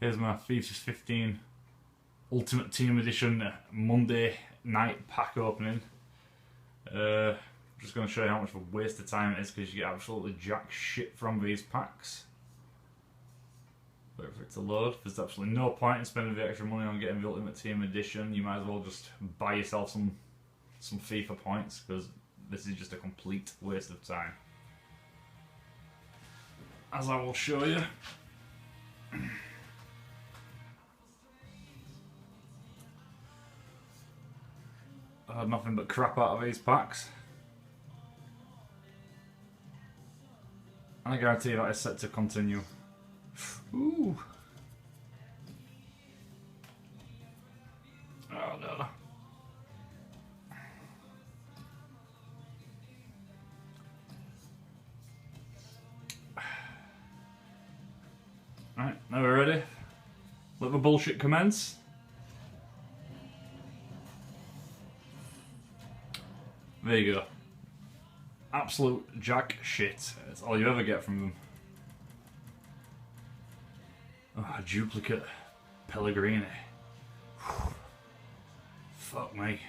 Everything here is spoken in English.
Here's my FIFA 15 Ultimate Team Edition Monday night pack opening. Just going to show you how much of a waste of time it is because you get absolutely jack shit from these packs. Wait for it to load. There's absolutely no point in spending the extra money on getting the Ultimate Team Edition. You might as well just buy yourself some FIFA points because this is just a complete waste of time. As I will show you. I had nothing but crap out of these packs. And I guarantee that is set to continue. Ooh. Oh no. Right, now we're ready. Let the bullshit commence. There you go. Absolute jack shit. That's all you ever get from them. Oh, a duplicate Pellegrini. Fuck me.